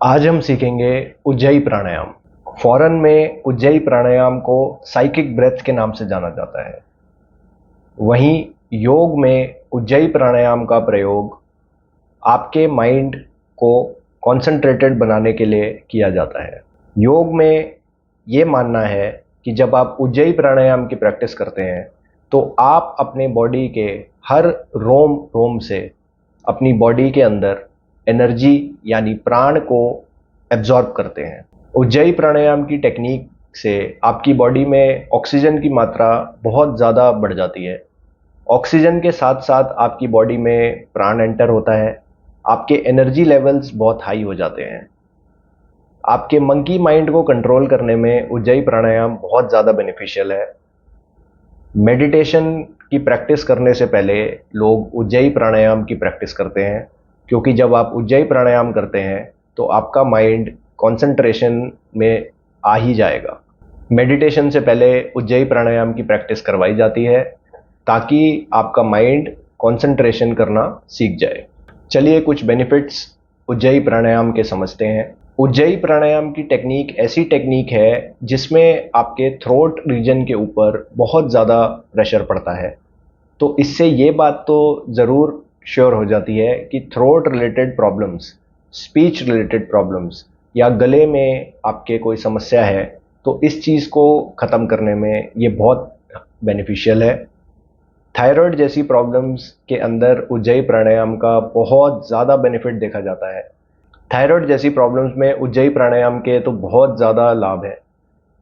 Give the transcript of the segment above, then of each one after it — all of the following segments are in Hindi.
आज हम सीखेंगे उज्जयी प्राणायाम। फॉरेन में उज्जयी प्राणायाम को साइकिक ब्रेथ के नाम से जाना जाता है। वहीं योग में उज्जयी प्राणायाम का प्रयोग आपके माइंड को कॉन्सेंट्रेटेड बनाने के लिए किया जाता है। योग में ये मानना है कि जब आप उज्जयी प्राणायाम की प्रैक्टिस करते हैं तो आप अपने बॉडी के हर रोम रोम से अपनी बॉडी के अंदर एनर्जी यानी प्राण को एब्जॉर्ब करते हैं। उज्जयी प्राणायाम की टेक्निक से आपकी बॉडी में ऑक्सीजन की मात्रा बहुत ज़्यादा बढ़ जाती है। ऑक्सीजन के साथ साथ आपकी बॉडी में प्राण एंटर होता है। आपके एनर्जी लेवल्स बहुत हाई हो जाते हैं। आपके मंकी माइंड को कंट्रोल करने में उज्जयी प्राणायाम बहुत ज़्यादा बेनिफिशियल है। मेडिटेशन की प्रैक्टिस करने से पहले लोग उज्जयी प्राणायाम की प्रैक्टिस करते हैं, क्योंकि जब आप उज्जयी प्राणायाम करते हैं तो आपका माइंड कंसंट्रेशन में आ ही जाएगा। मेडिटेशन से पहले उज्जयी प्राणायाम की प्रैक्टिस करवाई जाती है ताकि आपका माइंड कंसंट्रेशन करना सीख जाए। चलिए कुछ बेनिफिट्स उज्जयी प्राणायाम के समझते हैं। उज्जयी प्राणायाम की टेक्निक ऐसी टेक्निक है जिसमें आपके थ्रोट रीजन के ऊपर बहुत ज़्यादा प्रेशर पड़ता है। तो इससे ये बात तो ज़रूर श्योर हो जाती है कि throat related problems, speech related problems या गले में आपके कोई समस्या है तो इस चीज़ को ख़त्म करने में ये बहुत बेनिफिशियल है। थायराइड जैसी प्रॉब्लम्स के अंदर उज्जयी प्राणायाम का बहुत ज़्यादा बेनिफिट देखा जाता है। थायराइड जैसी प्रॉब्लम्स में उज्जयी प्राणायाम के तो बहुत ज़्यादा लाभ है।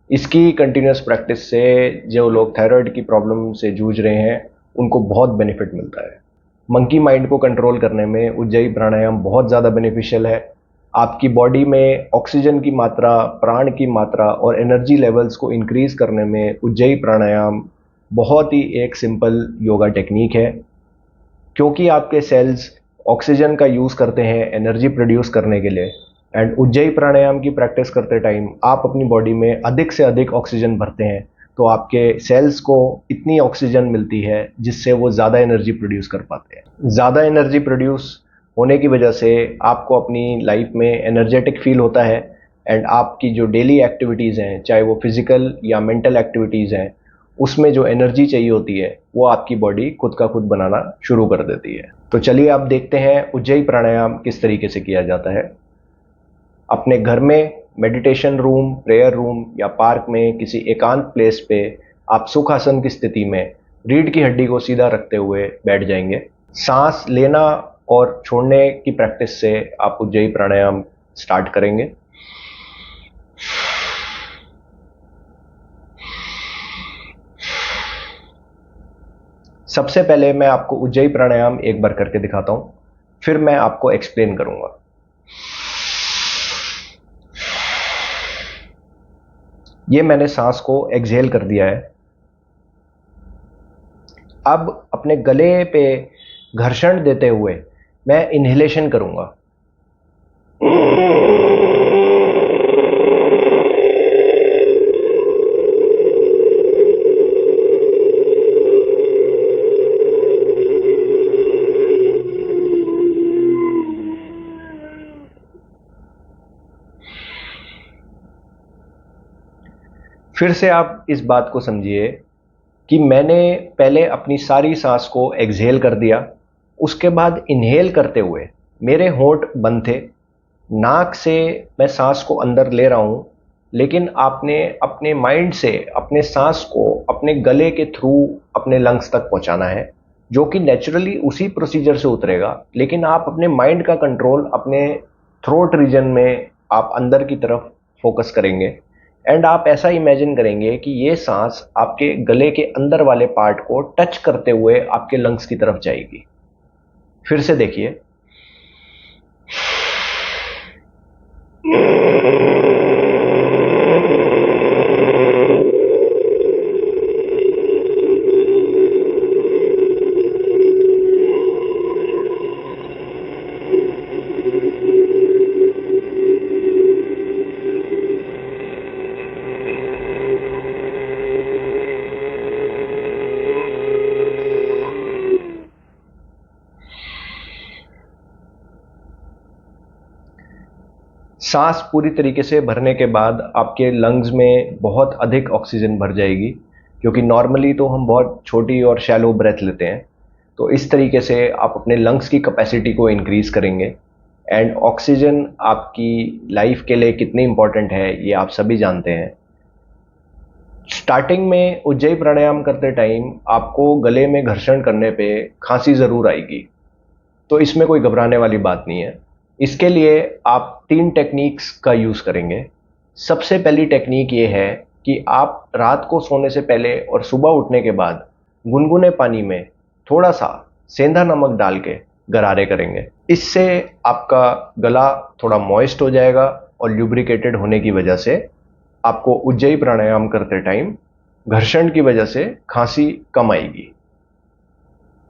इसकी कंटिन्यूस प्रैक्टिस से जो लोग थायराइड की प्रॉब्लम से जूझ रहे हैं उनको बहुत बेनिफिट मिलता है। मंकी माइंड को कंट्रोल करने में उज्जयी प्राणायाम बहुत ज़्यादा बेनिफिशियल है। आपकी बॉडी में ऑक्सीजन की मात्रा, प्राण की मात्रा और एनर्जी लेवल्स को इंक्रीज़ करने में उज्जयी प्राणायाम बहुत ही एक सिंपल योगा टेक्निक है। क्योंकि आपके सेल्स ऑक्सीजन का यूज़ करते हैं एनर्जी प्रोड्यूस करने के लिए, एंड उज्जयी प्राणायाम की प्रैक्टिस करते टाइम आप अपनी बॉडी में अधिक से अधिक ऑक्सीजन भरते हैं तो आपके सेल्स को इतनी ऑक्सीजन मिलती है जिससे वो ज़्यादा एनर्जी प्रोड्यूस कर पाते हैं। ज़्यादा एनर्जी प्रोड्यूस होने की वजह से आपको अपनी लाइफ में एनर्जेटिक फील होता है, एंड आपकी जो डेली एक्टिविटीज़ हैं, चाहे वो फिज़िकल या मेंटल एक्टिविटीज़ हैं, उसमें जो एनर्जी चाहिए होती है वो आपकी बॉडी खुद का खुद बनाना शुरू कर देती है। तो चलिए आप देखते हैं उज्जयी प्राणायाम किस तरीके से किया जाता है। अपने घर में, मेडिटेशन रूम, प्रेयर रूम या पार्क में किसी एकांत प्लेस पे आप सुखासन की स्थिति में रीढ़ की हड्डी को सीधा रखते हुए बैठ जाएंगे। सांस लेना और छोड़ने की प्रैक्टिस से आप उज्जयी प्राणायाम स्टार्ट करेंगे। सबसे पहले मैं आपको उज्जयी प्राणायाम एक बार करके दिखाता हूं, फिर मैं आपको एक्सप्लेन करूंगा। ये मैंने सांस को एक्सहेल कर दिया है। अब अपने गले पे घर्षण देते हुए मैं इन्हेलेशन करूंगा। फिर से आप इस बात को समझिए कि मैंने पहले अपनी सारी सांस को एक्सहेल कर दिया, उसके बाद इन्हेल करते हुए मेरे होंठ बंद थे, नाक से मैं सांस को अंदर ले रहा हूं, लेकिन आपने अपने माइंड से अपने सांस को अपने गले के थ्रू अपने लंग्स तक पहुंचाना है, जो कि नेचुरली उसी प्रोसीजर से उतरेगा, लेकिन आप अपने माइंड का कंट्रोल अपने थ्रोट रीजन में आप अंदर की तरफ फोकस करेंगे, एंड आप ऐसा इमेजिन करेंगे कि ये सांस आपके गले के अंदर वाले पार्ट को टच करते हुए आपके लंग्स की तरफ जाएगी। फिर से देखिए। सांस पूरी तरीके से भरने के बाद आपके लंग्स में बहुत अधिक ऑक्सीजन भर जाएगी, क्योंकि नॉर्मली तो हम बहुत छोटी और शैलो ब्रेथ लेते हैं। तो इस तरीके से आप अपने लंग्स की कैपेसिटी को इंक्रीज करेंगे। एंड ऑक्सीजन आपकी लाइफ के लिए कितनी इंपॉर्टेंट है ये आप सभी जानते हैं। स्टार्टिंग में उज्जयी प्राणायाम करते टाइम आपको गले में घर्षण करने पे खांसी ज़रूर आएगी, तो इसमें कोई घबराने वाली बात नहीं है। इसके लिए आप 3 टेक्निक्स का यूज़ करेंगे। सबसे पहली टेक्निक ये है कि आप रात को सोने से पहले और सुबह उठने के बाद गुनगुने पानी में थोड़ा सा सेंधा नमक डाल के गरारे करेंगे। इससे आपका गला थोड़ा मॉइस्ट हो जाएगा और ल्यूब्रिकेटेड होने की वजह से आपको उज्जयी प्राणायाम करते टाइम घर्षण की वजह से खांसी कम आएगी।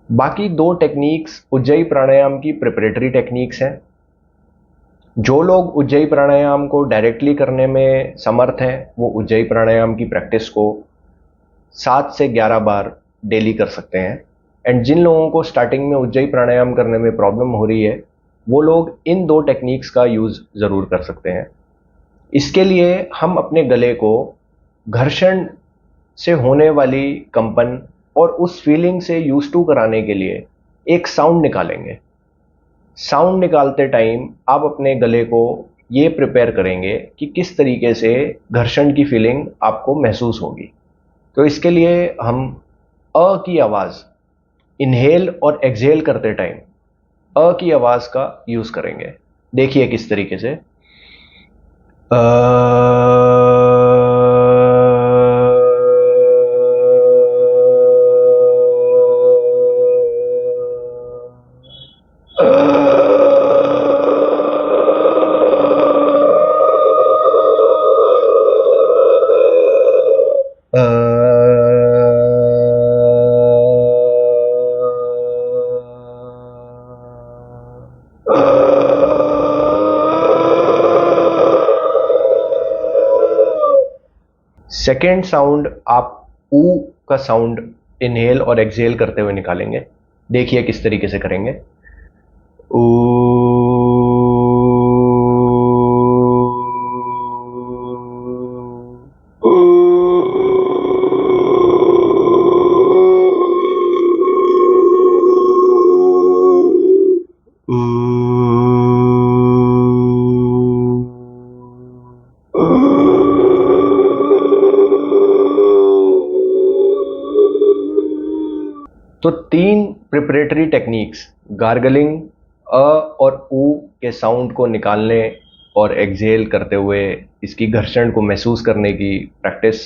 बाकी 2 टेक्निक्स उज्जयी प्राणायाम की प्रिपरेटरी टेक्निक्स हैं। जो लोग उज्जयी प्राणायाम को डायरेक्टली करने में समर्थ हैं वो उज्जयी प्राणायाम की प्रैक्टिस को 7 से 11 बार डेली कर सकते हैं। एंड जिन लोगों को स्टार्टिंग में उज्जयी प्राणायाम करने में प्रॉब्लम हो रही है वो लोग इन 2 टेक्निक्स का यूज़ ज़रूर कर सकते हैं। इसके लिए हम अपने गले को घर्षण से होने वाली कंपन और उस फीलिंग से यूज टू कराने के लिए एक साउंड निकालेंगे। साउंड निकालते टाइम आप अपने गले को ये प्रिपेयर करेंगे कि किस तरीके से घर्षण की फीलिंग आपको महसूस होगी। तो इसके लिए हम अ की आवाज़ इनहेल और एक्सहेल करते टाइम अ की आवाज़ का यूज़ करेंगे। देखिए किस तरीके से सेकेंड साउंड आप ऊ का साउंड इनहेल और एक्सहेल करते हुए निकालेंगे। देखिए किस तरीके से करेंगे। ऊ तो 3 प्रिपरेटरी टेक्निक्स गार्गलिंग, अ और ऊ के साउंड को निकालने और एक्सहेल करते हुए इसकी घर्षण को महसूस करने की प्रैक्टिस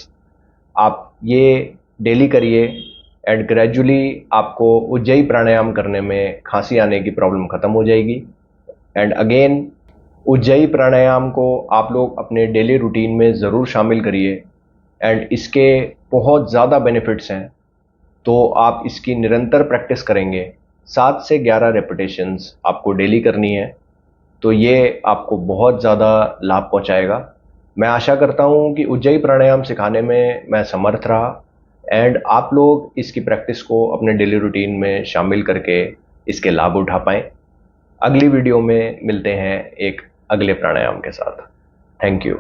आप ये डेली करिए। एंड ग्रेजुअली आपको उज्जयी प्राणायाम करने में खांसी आने की प्रॉब्लम ख़त्म हो जाएगी। एंड अगेन उज्जयी प्राणायाम को आप लोग अपने डेली रूटीन में ज़रूर शामिल करिए। एंड इसके बहुत ज़्यादा बेनिफिट्स हैं, तो आप इसकी निरंतर प्रैक्टिस करेंगे। 7 से 11 रेपिटेशंस आपको डेली करनी है, तो ये आपको बहुत ज़्यादा लाभ पहुंचाएगा। मैं आशा करता हूं कि उज्जयी प्राणायाम सिखाने में मैं समर्थ रहा एंड आप लोग इसकी प्रैक्टिस को अपने डेली रूटीन में शामिल करके इसके लाभ उठा पाएँ। अगली वीडियो में मिलते हैं एक अगले प्राणायाम के साथ। Thank you.